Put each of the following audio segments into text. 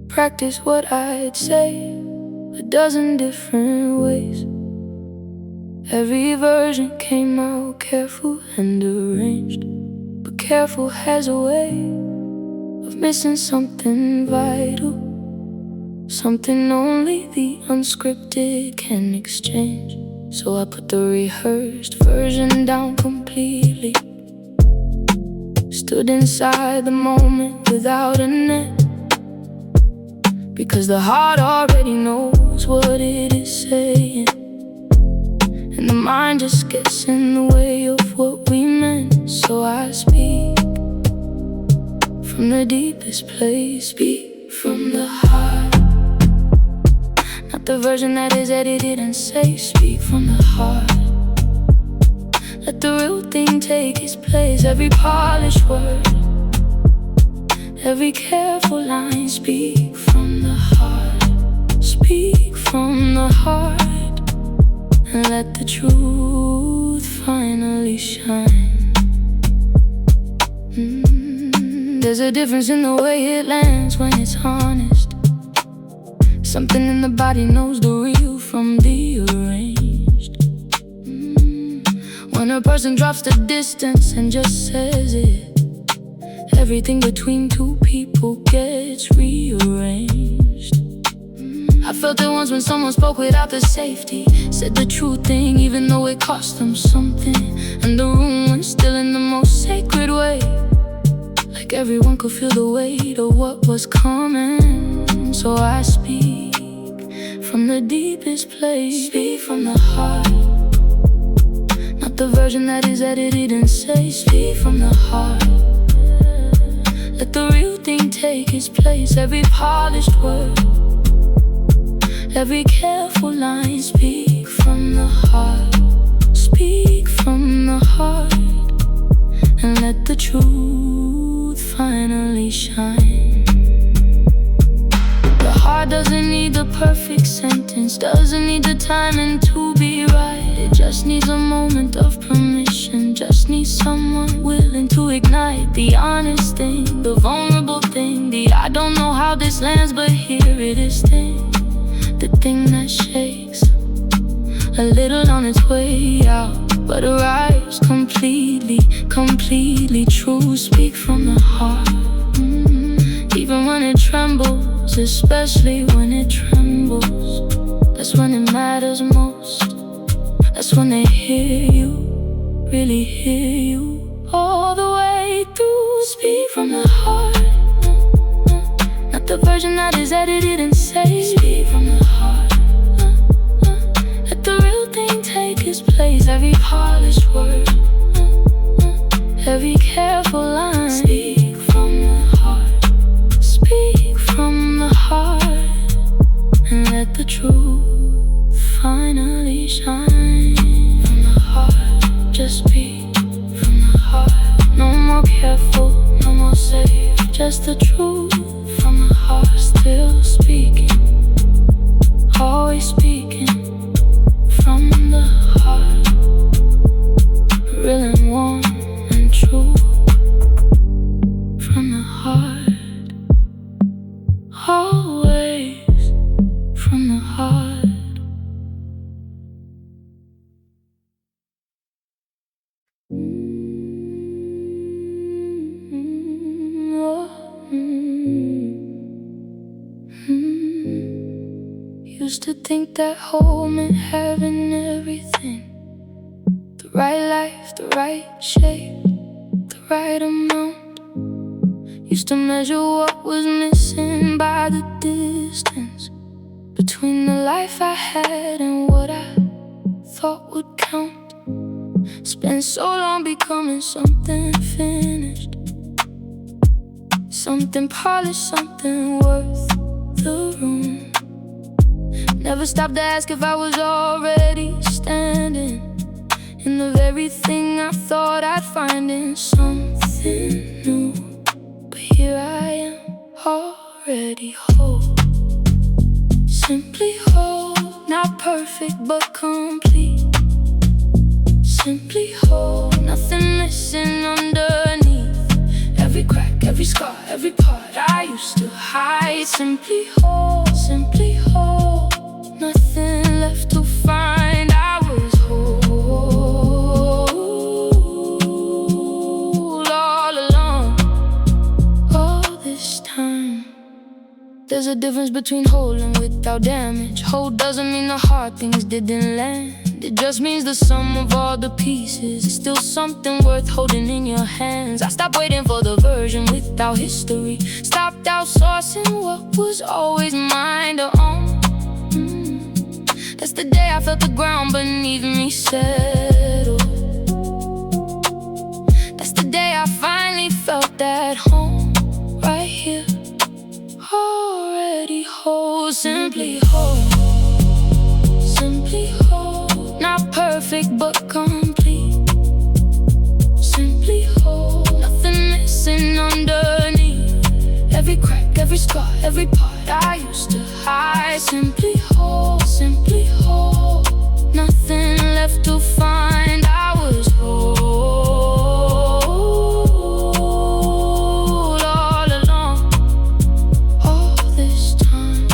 Practice what I'd say a dozen different ways. Every version came out careful and arranged, but careful has a way of missing something vital, something only the unscripted can exchange. So I put the rehearsed version down completely, stood inside the moment without a net, because the heart already knows what it is saying, and the mind just gets in the way of what we meant. So I speak from the deepest place, speak from the heart, not the version that is edited and safe. Speak from the heart, let the real thing take its place. Every polished word, every careful line. Speak from the heart, speak from the heart, and let the truth finally shine. There's a difference in the way it lands when it's honest. Something in the body knows the real from the arranged. When a person drops the distance and just says it, everything between two people gets rearranged. I felt it once when someone spoke without the safety, said the true thing even though it cost them something, and the room went still in the most sacred way, like everyone could feel the weight of what was coming. So I speak from the deepest place, speak from the heart, not the version that is edited and safe. Speak from the heart, let the real thing take its place. Every polished word, every careful line. Speak from the heart, speak from the heart, and let the truth finally shine. The heart doesn't need the perfect sentence, doesn't need the timing to be right. It just needs a moment of permission, just needs someone willing to ignite the honest thing, the vulnerable thing, the I don't know how this lands but here it is thing, the thing that shakes a little on its way out, but arrives completely, completely true. Speak from the heart, even when it trembles, especially when it trembles. That's when it matters most, that's when they hear you, really hear you all the way through. Speak from the heart, not the version that is edited and saved. Speak from the heart, let the real thing take its place. Every polished word, every careful line. Speak from the heart, speak from the heart, and let the truth finally shine. From the heart, just speak from the heart. No more careful, no more safe, just the truth from the heart. Still speaking, always speaking from the heart, real and warm and true. From the heart, always from the heart. Used to think that home meant having everything, the right life, the right shape, the right amount. Used to measure what was missing by the distance between the life I had and what I thought would count. Spent so long becoming something finished, something polished, something worth the room. Never stopped to ask if I was already standing in the very thing I thought I'd find in something new. But here I am, already whole, simply whole, not perfect. perfect but complete. Simply whole, nothing missing underneath. Every crack, every scar, every part I used to hide. Simply whole, nothing left to find. I was whole all along, all this time. There's a difference between whole and without damage. Whole doesn't mean the hard things didn't land. It just means the sum of all the pieces is still something worth holding in your hands. I stopped waiting for the version without history. Stopped outsourcing what was always mine to own. That's the day I felt the ground beneath me settle. That's the day I finally felt at home. Right here, already whole. Simply whole, simply whole. Not perfect but complete. Simply whole, nothing missing underneath. Every crack, every scar, every part I used to hide. Simply whole, nothing left to find. I was whole all along, all this time.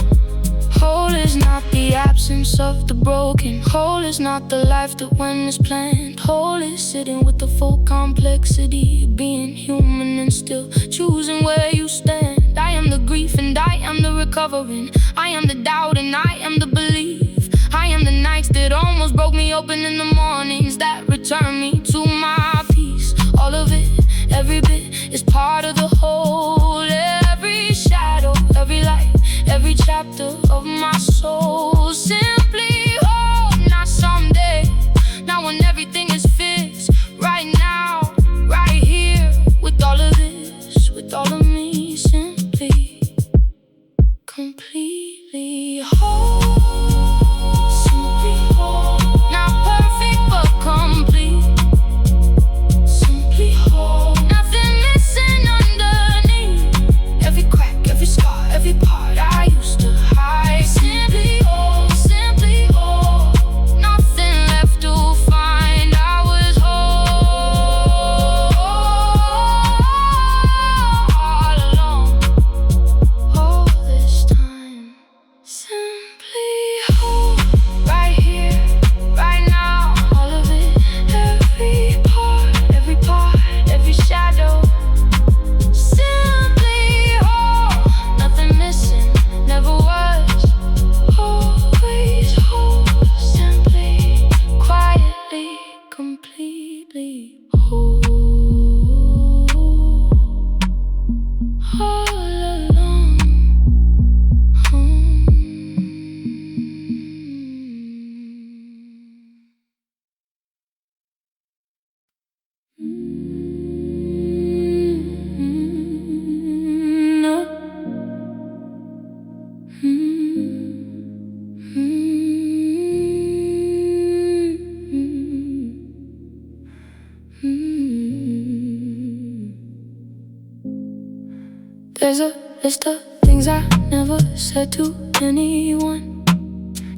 Whole is not the absence of the broken. Whole is not the life that when it's planned. Whole is sitting with the full complexity of being human and still choosing where you stand. I am the grief and I am the recovering. I am the doubt and I am the belief. I am the nights that almost broke me open in the mornings that return me to my peace. All of it, every bit is part of the whole. Every shadow, every light, every chapter of my soul. Simply whole, not someday, not when everything is fixed. Right now, right here, with all of this, with all of me. Simply, completely whole. Simply whole, not perfect but complete. Simply whole, nothing missing underneath. Every crack, every scar, every part I used to hide. Simply whole, nothing left to find. I was whole all along, all this time. Simply whole, right here, right now. All of it, every part, every shadow. Simply whole, nothing missing, never was. Always whole, simply, quietly, completely whole. All along. There's a list of things I never said to anyone.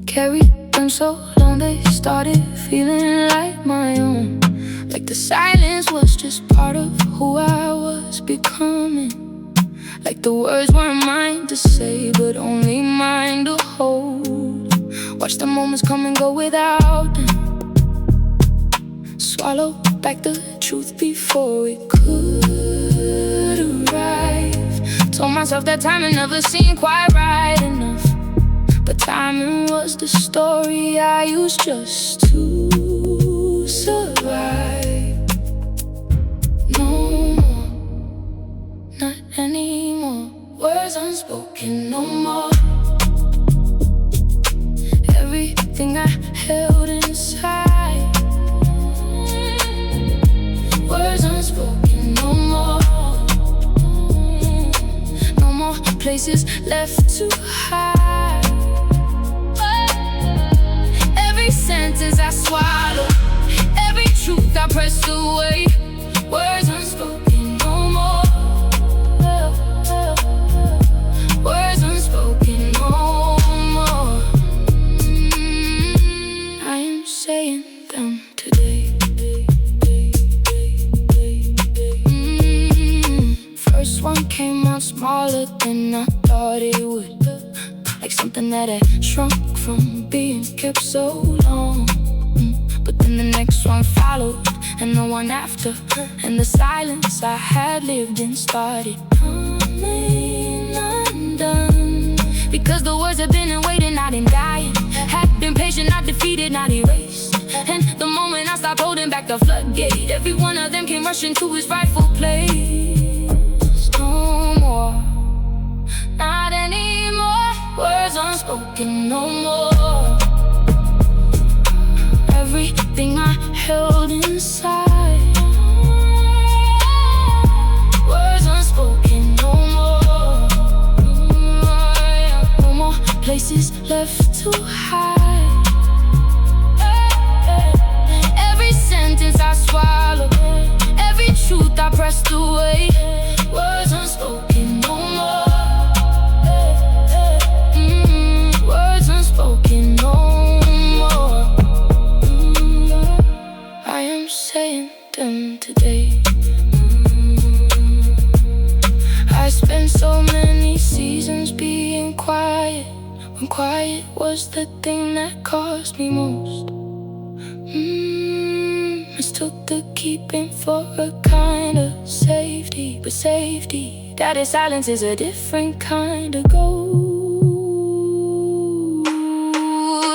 Carried them so long they started feeling like my own. Like the silence was just part of who I was becoming. Like the words weren't mine to say, but only mine to hold. Watch the moments come and go without them. Swallow back the truth before it could arrive. Told myself that timing never seemed quite right enough, but timing was the story I used just to survive. No more, not anymore. Words unspoken, no more. Everything I held inside. Words unspoken, no more. No more places left to hide. Every sentence I swallow, every truth I pressed away. Words unspoken, no more. Words unspoken, no more. saying them today. First one came out smaller than I thought it would, like something that had shrunk from being kept so long. But then the next one followed, and the one after, and the silence I had lived in started coming undone. Because the words had been waiting, not in dying, had been patient, not defeated, not erased. And the moment I stopped holding back the floodgate, every one of them came rushing to his rightful place. No more, not anymore, words unspoken, no more. Everything I held inside, words unspoken, no more. No more places left to hide. Every sentence I swallowed, every truth I pressed away, words unspoken, no more. Words unspoken, no more. I am saying them today. I spent so many seasons being quiet, when quiet was the thing that cost me most. Mistook the keeping for a kind of safety, but safety, that is silence, is a different kind of gold.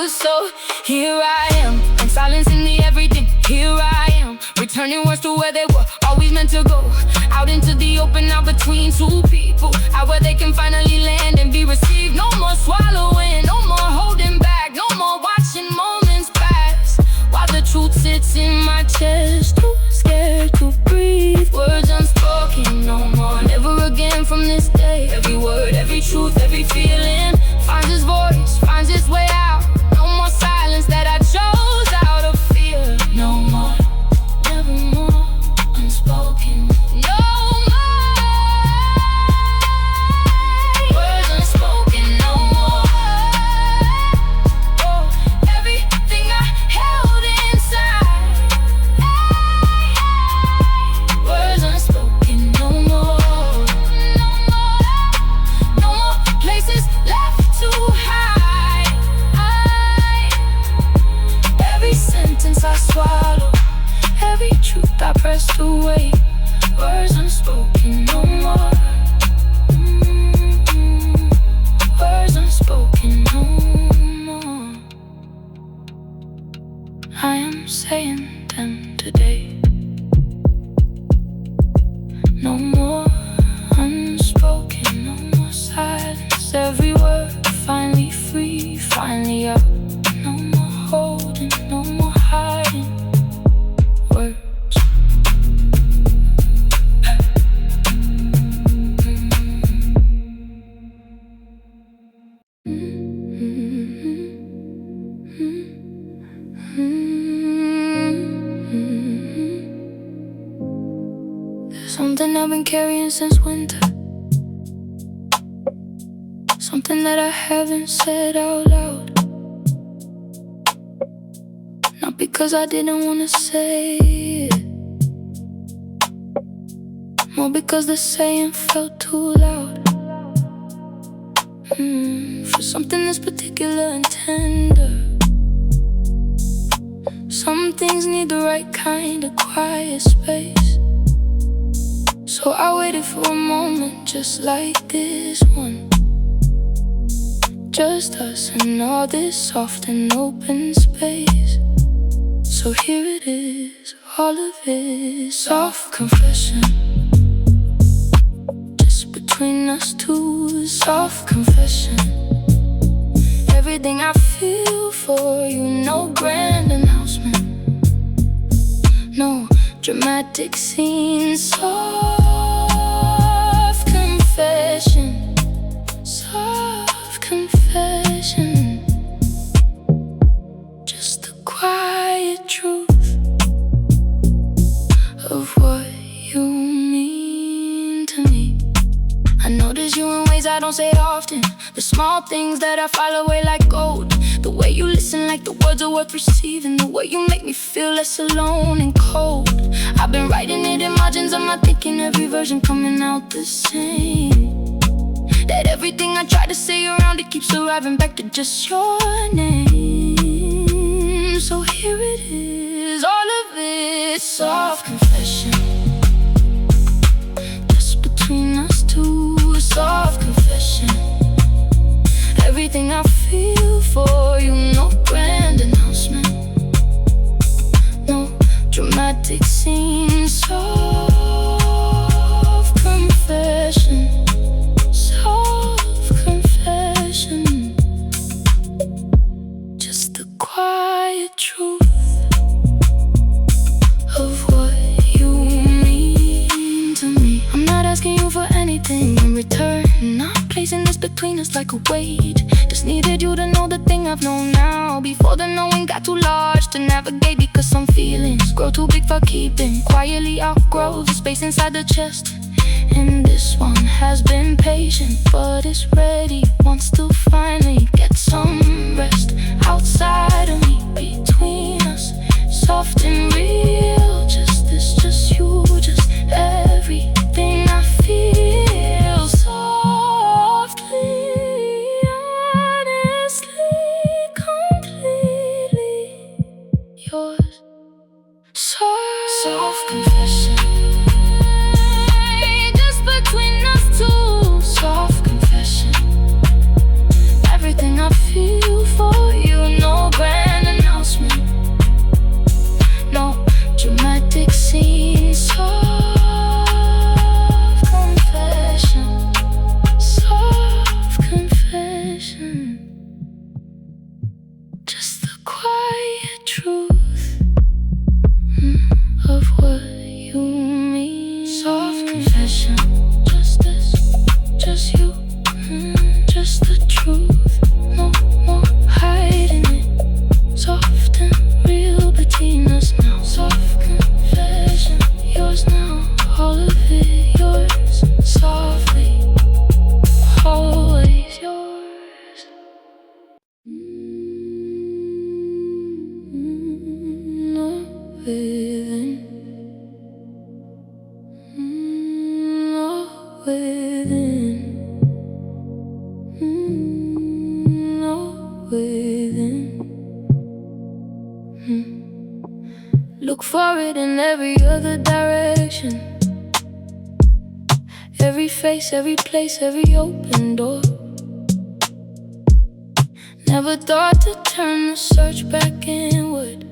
So here I am, and silence in the everything. Here I am, returning words to where they were always meant to go, out into the open, out between two people, out where they can finally land and be received. No more swallowing, no more holding back, no more watching moments pass while the truth sits in my chest, too scared to breathe. Words unspoken, no more, never again from this day. Every word, every truth, every feeling finds its voice, finds its way out. No more silence that I chose out of fear. No more, never more, unspoken. No more, words unspoken, no more. Oh, everything I held inside, words unspoken, no more. No more places left to hide. Every sentence I swallow, every truth I pressed away, words unspoken, no more. Words unspoken, no more. I am saying them today. No more unspoken, no more silence. Every word finally free, finally up. No more holding, no more hiding. Words. There's something I've been carrying since winter, something that I haven't said out loud. Not because I didn't want to say it, more because the saying felt too loud. For something that's particular and tender, some things need the right kind of quiet space. So I waited for a moment just like this one, just us and all this soft and open space. So here it is, all of it, soft confession, just between us two, soft confession. Everything I feel for you, no grand announcement, no dramatic scene, soft confession, soft confession, just the quiet truth of what you mean to me. I notice you in ways I don't say often, the small things that I file away like gold, The way you listen like the words are worth receiving. The way you make me feel less alone and cold. I've been writing it in margins of my thinking, every version coming out the same. That everything I try to say around it keeps arriving back to just your name. So here it is, all of it, soft confession. Just between us two, a soft confession. Everything I feel for you, no grand announcement, no dramatic scene. Soft confession, soft confession. Just the quiet truth of what you mean to me. I'm not asking you for anything in return, not placing this between us like a weight. Just needed you to know the thing I've known now, before the knowing got too large to navigate. Because some feelings grow too big for keeping, quietly outgrow the space inside the chest. And this one has been patient, but it's ready, wants to finally get some rest. Outside of me, between us, soft and real. Just this, just you, just everything I feel. Softly, honestly, completely yours. Soft confession. Just between us two, soft confession. Everything I feel for you, no grand announcement, no dramatic scene. Soft confession, soft confession. Just the quiet truth of what you mean. Soft confession. Just this, just you, just the truth. No more hiding it. Soft and real between us now. Soft confession, yours now. All of it yours. Softly, always yours. No within, no within, no within. Look for it in every other direction. Every face, every place, every open door. Never thought to turn the search back inward.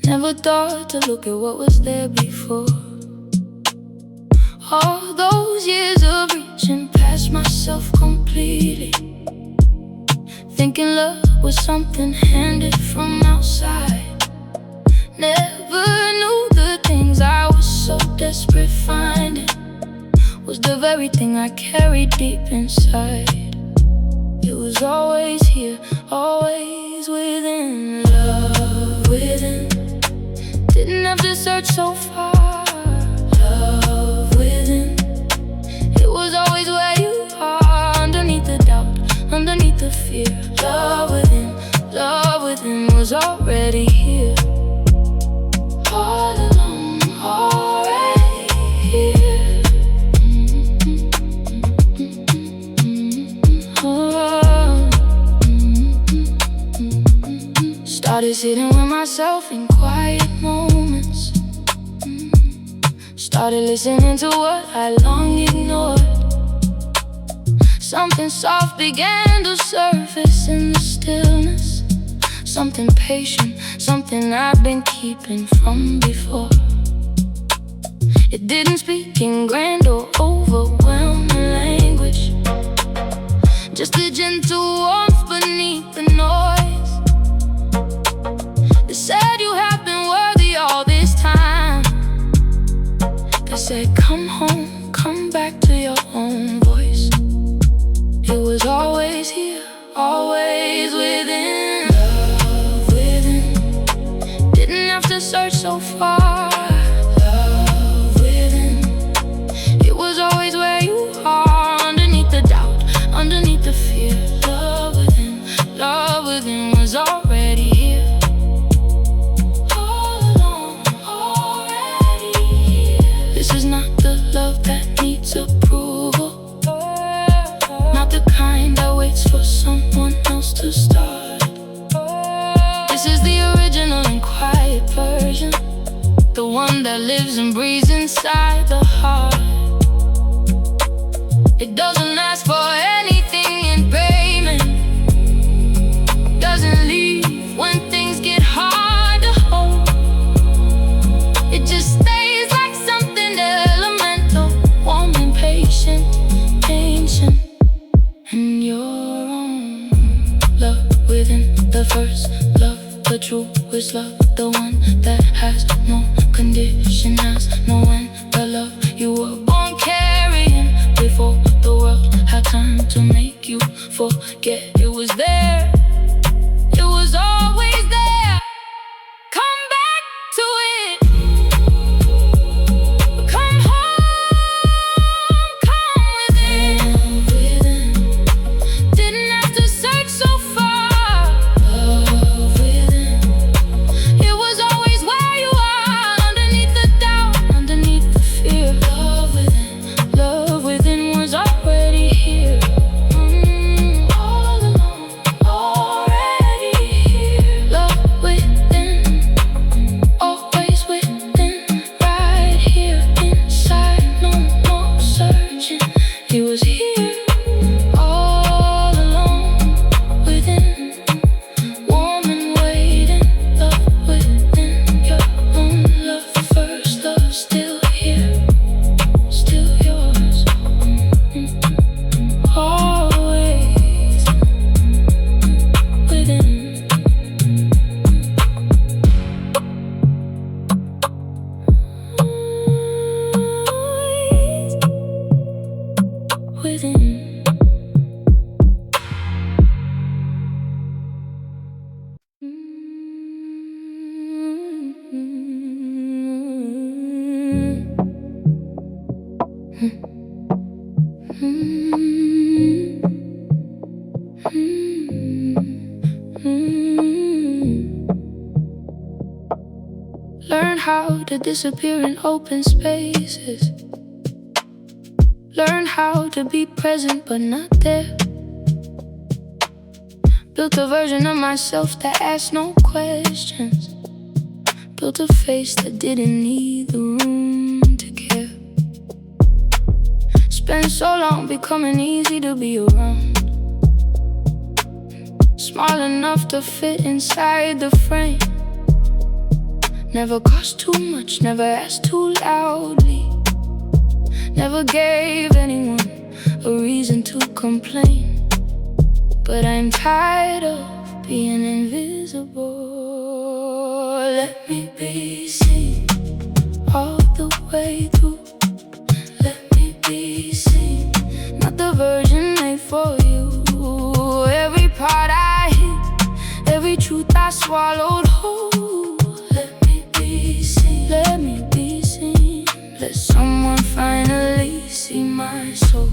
Never thought to look at what was there before. All those years of reaching past myself completely, thinking love was something handed from outside. Never knew the things I was so desperate finding was the very thing I carried deep inside. It was always here, always within. Love within, didn't have to search so far. Love within, it was always where you are. Underneath the doubt, underneath the fear. Love within was already here. All along, already here. Started sitting with myself in quiet moments. Started listening to what I long ignored. Something soft began to surface in the stillness. Something patient, something I've been keeping from before. It didn't speak in grand or overwhelming language, just a gentle warmth beneath the noise. They said you have been worthy all this time. They said come home, come back to your own voice. It was always here, always within. Love within, didn't have to search so far. Love within, it was always where you are. Underneath the doubt, underneath the fear. Love within, within was already here. All along, already here. This is not the love that needs approval, not the kind that waits for someone else to start. This is the original and quiet version, the one that lives and breathes inside the heart. It doesn't ask for anything in payment, doesn't leave when things get hard to hold. It just stays like something elemental, warm and patient, ancient, and your own. Love within the first love, the truest love, the one that has no condition, has no end. The love you were born carrying before the world had time to make you forget. It was there, it was always there. Come back to it. Come home, come within. Didn't have to search so far. Love within. It was always where you are, underneath the doubt, underneath the fear. Love within was already here. All along, already here. Love within, always within, right here inside. No more searching, he was here. All along within, warm and waiting. Love within, your own love, first love, still here, still yours. Always within. Always within. Learn how to disappear in open spaces. Learn how to be present but not there. Built a version of myself that asked no questions. Built a face that didn't need the room to care. Spent so long becoming easy to be around, small enough to fit inside the frame. Never cost too much, never asked too loudly, never gave anyone a reason to complain. But I'm tired of being invisible. Let me be seen all the way through. Let me be seen, not the version made for you. Every part I hid, every truth I swallowed whole. Let me be seen. Let someone finally see my soul.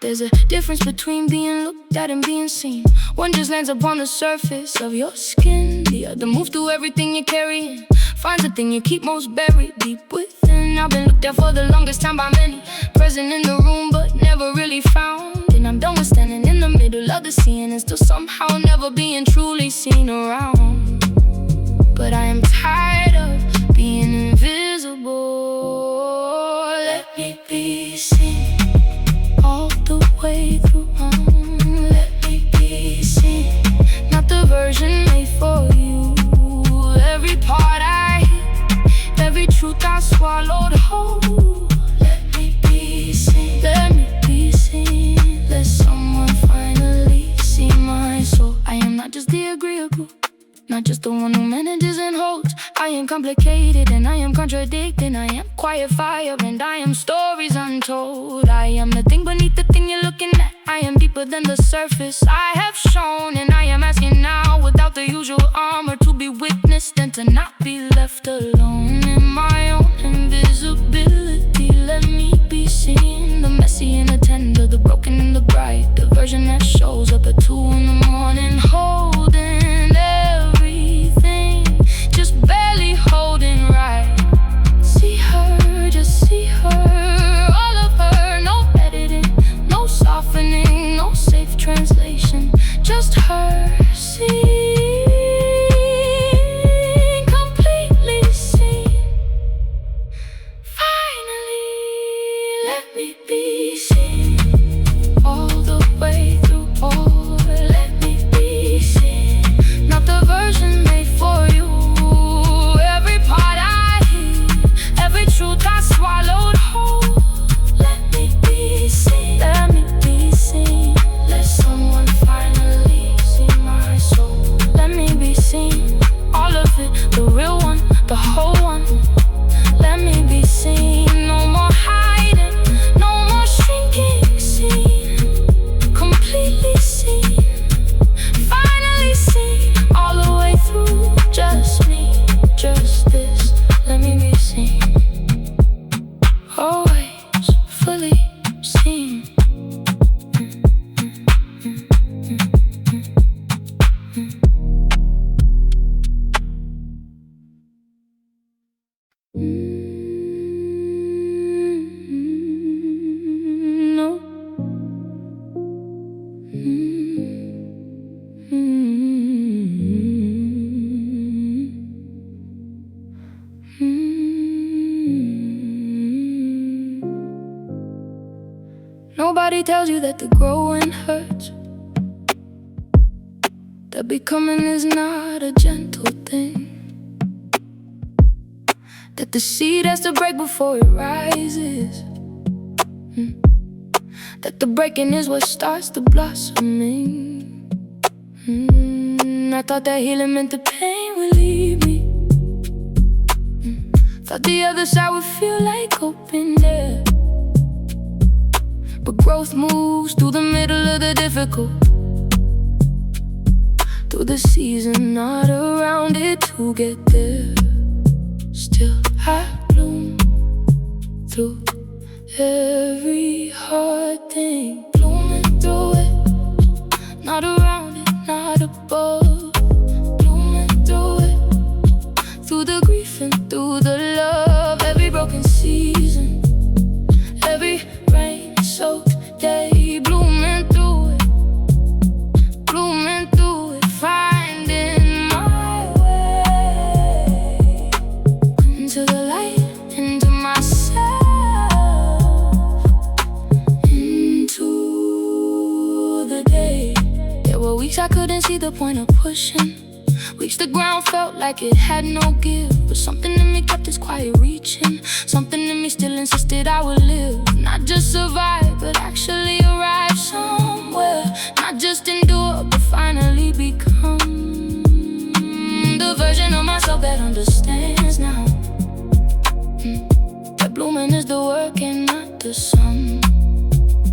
There's a difference between being looked at and being seen. One just lands upon the surface of your skin, the other moves through everything you're carrying, finds the thing you keep most buried deep within. I've been looked at for the longest time by many, present in the room but never really found. And I'm done with standing in the middle of the scene and still somehow never being truly seen around. But I am tired of being invisible. Let me be seen all the way through. Let me be seen, not the version made for you. Every part I hid, every truth I swallowed whole. Let me be seen, let me be seen. Let someone finally see my soul. I am not just the agreeable, not just the one who manages and holds. I am complicated and I am contradicting. I am quiet fire and I am stories untold. I am the thing beneath the thing you're looking at. I am deeper than the surface I have shown. And I am asking now, without the usual armor, to be witnessed and to not be left alone in my own invisibility. Let me be seen. The messy and the tender, the broken and the bright, the version that shows up at 2 in the morning, holding everything, just barely holding right. See her, just see her, all of her. No editing, no softening, no safe translation, just her. See, nobody tells you that the growing hurts, that becoming is not a gentle thing, that the seed has to break before it rises, that the breaking is what starts the blossoming. I thought that healing meant the pain would leave me. Thought the other side would feel like open air. But growth moves through the middle of the difficult, through the season, not around it to get there. Still I bloom through every hard thing, blooming through it, not around it, not above, blooming through it, through the grief and through the love. Every broken season, every rain-soaked day, blooming through it, blooming through it, finding my way into the light, into myself, into the day. There were weeks I couldn't see the point of pushing, weeks the ground felt like it had no give, but something in me kept its quiet reaching. Something in me still insisted I would live, not just survive, but actually arrive somewhere. Not just endure, but finally become the version of myself that understands now, that blooming is the work and not the sun.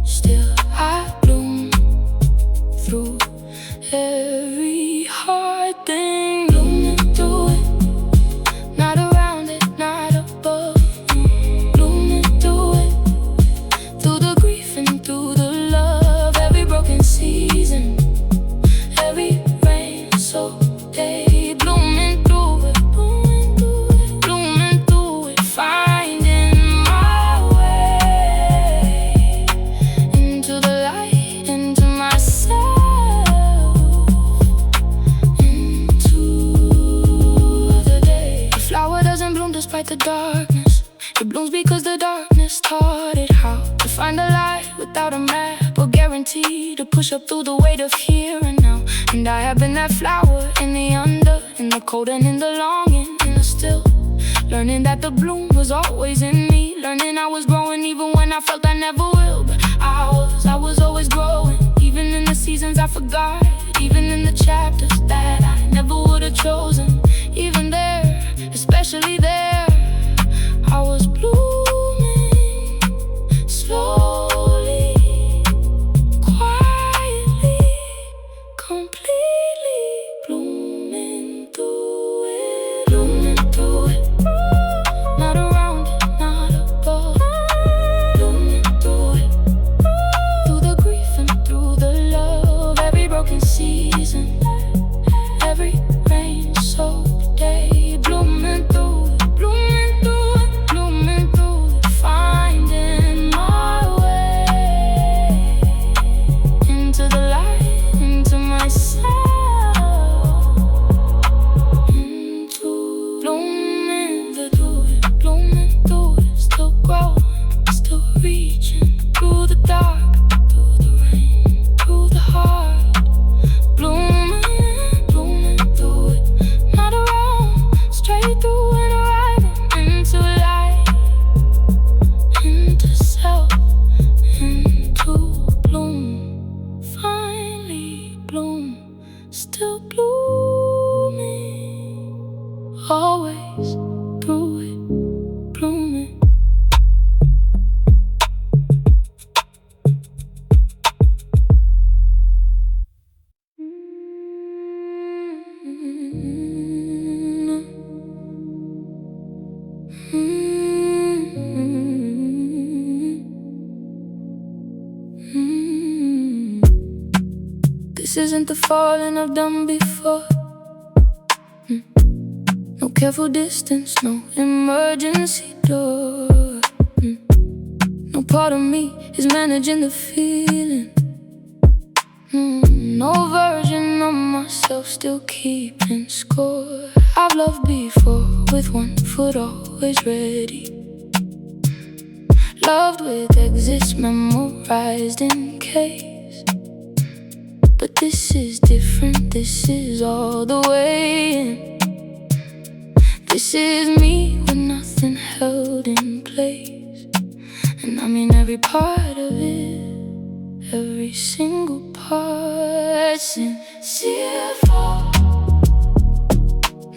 Still I bloom through every hard thing, blooming through it, not around it, not above, blooming through it, through the grief and through the love. Every broken season, every rain-soaked day, blooming through it, blooming through it, blooming through it, finding my way into the light, into myself. Despite the darkness, it blooms because the darkness taught it how to find a light without a map or guarantee to push up through the weight of here and now. And I have been that flower in the under, in the cold and in the longing, in the still, learning that the bloom was always in me, learning I was growing even when I felt I never will. But I was always growing, even in the seasons I forgot, even in the chapters that I never would have chosen. Even there, especially there, I was blooming slowly, quietly, completely, blooming through it, not around it, This isn't the falling I've done before. No careful distance, no emergency door. No part of me is managing the feeling. No version of myself still keeping score. I've loved before with one foot always ready. Loved with exits memorized in case. But this is different, this is all the way in. This is me with nothing held in place. And I mean every part of it, every single part. Sincere for,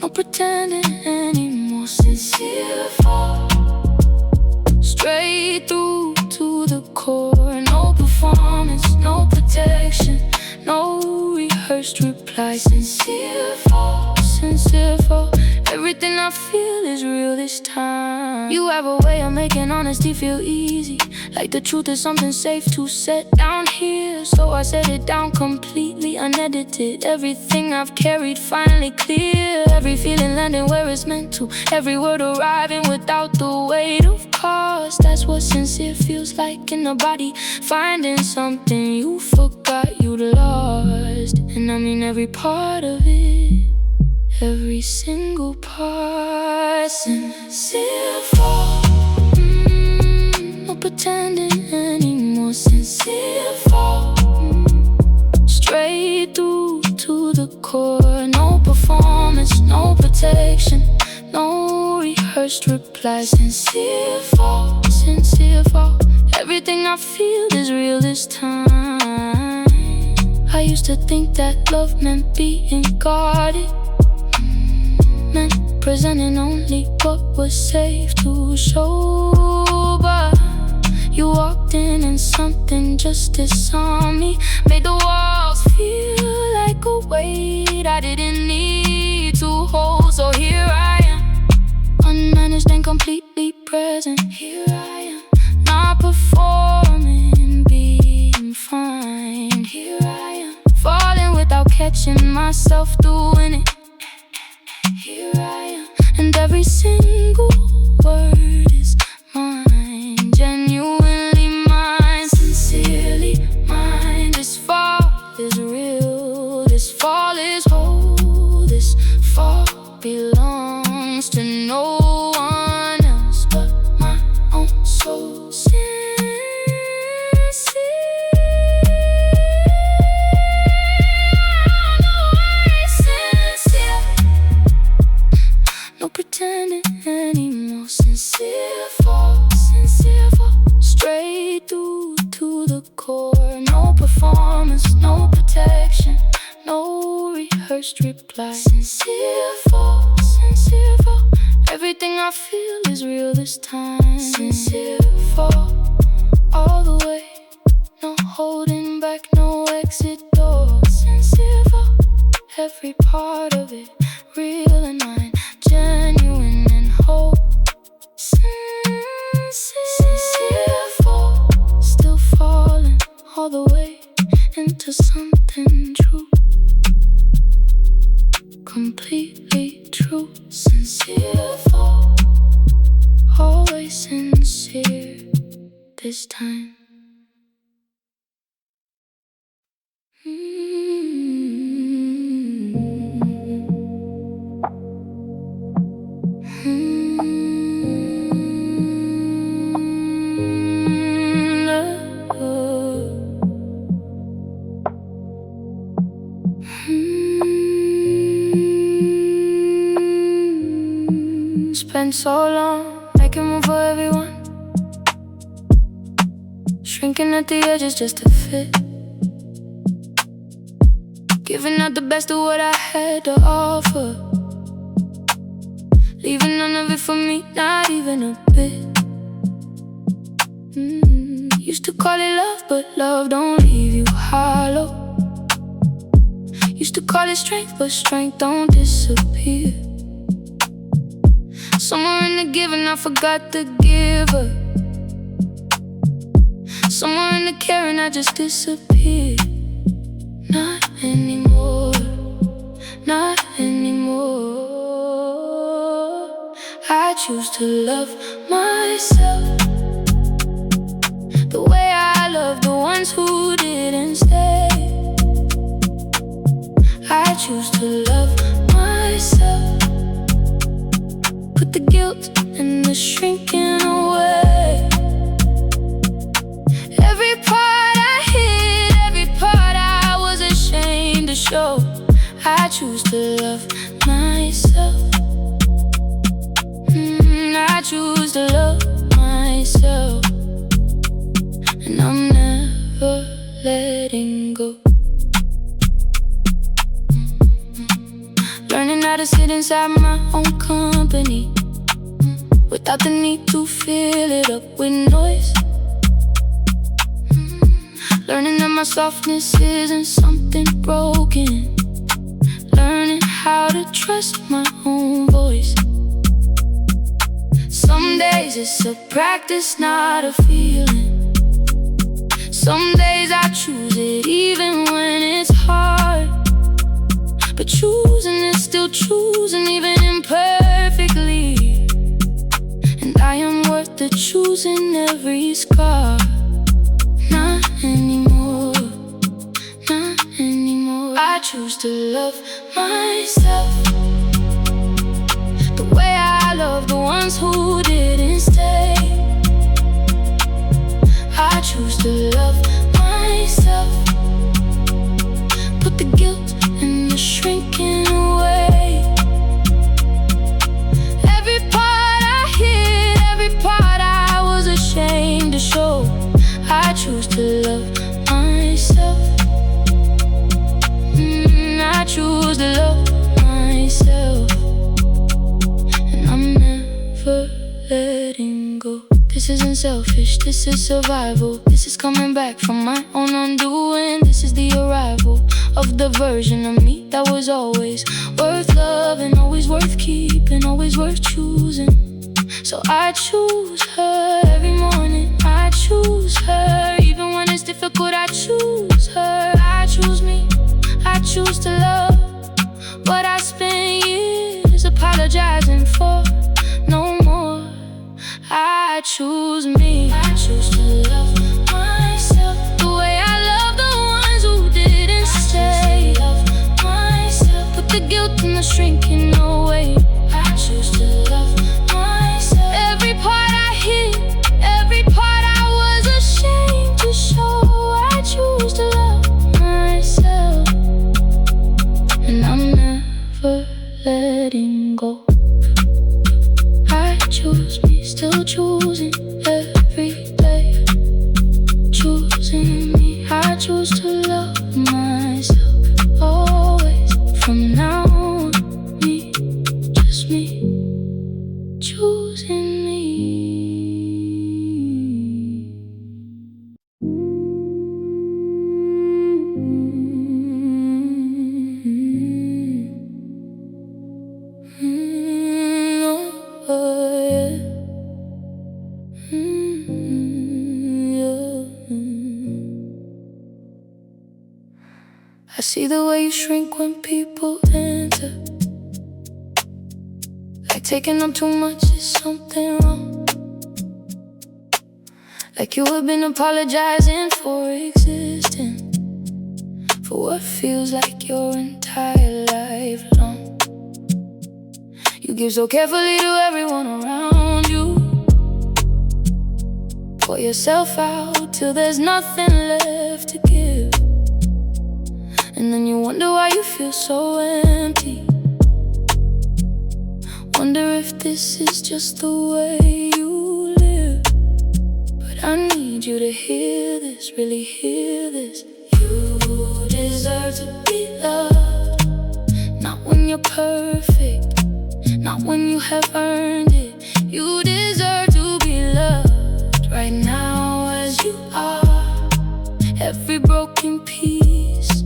no pretending anymore. Sincere for, straight through to the core. No performance, no protection, no rehearsed reply. Sincere for, everything I feel is real this time. You have a way of making honesty feel easy, like the truth is something safe to set down here. So I set it down completely unedited. Everything I've carried finally clear. Every feeling landing where it's meant to. Every word arriving without the weight of cost. That's what sincere feels like in the body. Finding something you forgot you'd lost. And I mean every part of it, every single part. Sincere for, no pretending anymore. Sincere for, straight through to the core. No performance, no protection, no rehearsed reply. Sincere for, everything I feel is real this time. I used to think that love meant being guarded, meant presenting only what was safe to show. But you walked in and something just disarmed me. Made the walls feel like a weight I didn't need to hold. So here I am, unmanaged and completely present. Here I am, not performing, being fine. Here I am, falling without catching myself doing it. Here I am, and every single word is mine. Genuinely mine, sincerely mine. This fall is real, this fall is whole. This fall belongs to no one else but my own soul. Pretending anymore. Sincere for, straight through to the core. No performance, no protection, no rehearsed reply. Sincere for, everything I feel is real this time. Sincere for, all the way, no holding back, no exit door. Sincere for, every part of it, real and mine. Genuine and whole. Sincere for, still falling all the way into something true, completely true. Sincere for, always sincere this time. Spent so long making room for everyone, shrinking at the edges just to fit, giving out the best of what I had to offer, leaving none of it for me, not even a bit. Used to call it love, but love don't leave you hollow. Used to call it strength, but strength don't disappear. Somewhere in the giving I forgot the giver. Somewhere in the caring I just disappeared. Not anymore, not anymore. I choose to love myself the way I love the ones who didn't stay. I choose to love myself, put the guilt and the shrinking away. Every part I hid, every part I was ashamed to show. I choose to love myself. I choose to love myself, and I'm never letting go. Learning how to sit inside my own company without the need to fill it up with noise. Learning that my softness isn't something broken. Learning how to trust my own voice. Some days it's a practice, not a feeling. Some days I choose it even when it's hard. But choosing is still choosing, even imperfectly. And I am worth the choosing every scar. Not anymore, not anymore. I choose to love myself the way I love the ones who didn't stay. I choose to love myself, put the guilt and the shrinking away. Every part I hid, every part I was ashamed to show. I choose to love myself. I choose to love myself, and I'm never letting go. This isn't selfish, this is survival. This is coming back from my own undoing. This is the arrival of the version of me that was always worth loving, always worth keeping, always worth choosing. So I choose her every morning. I choose her even when it's difficult. I choose her. I choose me. I choose to love what I spent years apologizing for. No more. I choose me. I choose to love myself the way I love the ones who didn't stay. Love myself, put the guilt and the shrinking away. I choose to love myself. Every part I hid, every part I was ashamed to show. I choose to love myself, and I'm never letting go. I choose me, still choosing every day. Choosing me, I choose to love myself always. From now on, me, just me, choosing me. I see the way you shrink when people enter, like taking up too much is something wrong. Like you have been apologizing for existing, for what feels like your entire life long. You give so carefully to everyone around you, pour yourself out till there's nothing left to give. And then you wonder why you feel so empty. Wonder if this is just the way you live. But I need you to hear this, really hear this. You deserve to be loved, not when you're perfect, not when you have earned it. You deserve to be loved right now as you are. Every broken piece,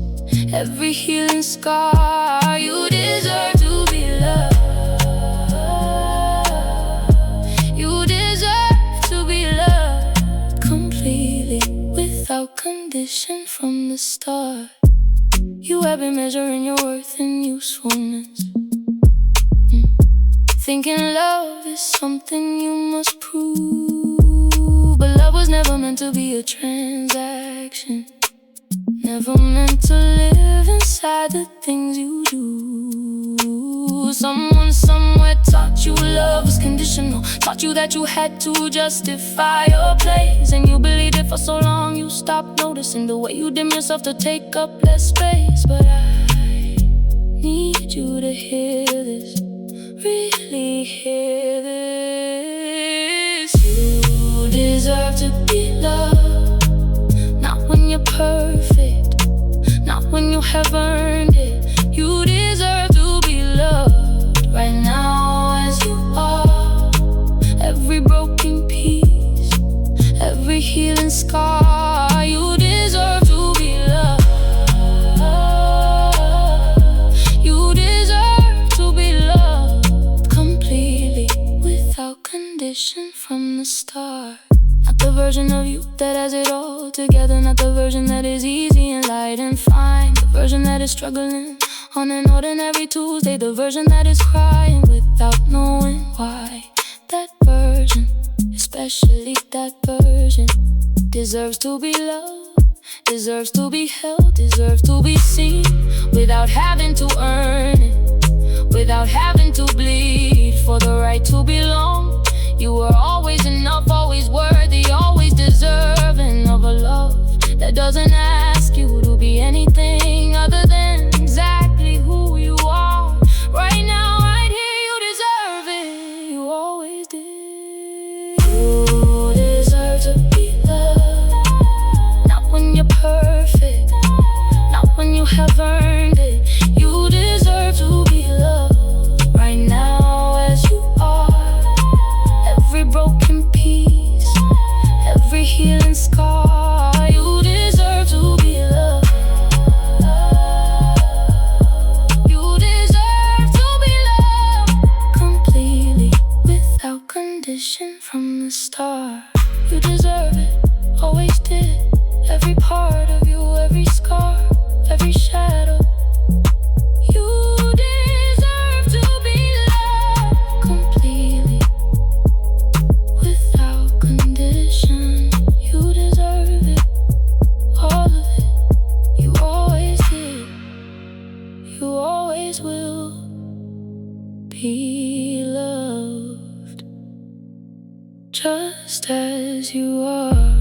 every healing scar, you deserve to be loved. You deserve to be loved completely, without condition from the start. You have been measuring your worth and usefulness, thinking love is something you must prove. But love was never meant to be a transaction, never meant to live inside the things you do. Someone somewhere taught you love was conditional, taught you that you had to justify your place, and you believed it for so long you stopped noticing the way you dim yourself to take up less space. But I need you to hear this, really hear this. You deserve to be loved, not when you're perfect, not when you have earned it. You deserve to be loved right now as you are. Every broken piece, every healing scar. You deserve to be loved. You deserve to be loved completely, without condition from the start. Not the version of you that has it all together, not the version that is easy and light and fine, the version that is struggling on an ordinary Tuesday, the version that is crying without knowing why. That version, especially that version, deserves to be loved, deserves to be held, deserves to be seen, without having to earn it, without having to bleed for the right to belong. You were always enough, always worthy, always deserving of a love that doesn't ask you to be anything other than exactly who you are. Right now, right here, you deserve it. You always did. You deserve to be loved, not when you're perfect, not when you have earned it. You deserve to be loved right now as you are. Every broken piece, every healing scar. You deserve to be loved. You deserve to be loved completely, without condition from the start. You deserve it, always did. Every part of you, every scar, every shadow. You deserve to be loved completely, without condition. You deserve it, all of it. You always did, you always will be loved, just as you are.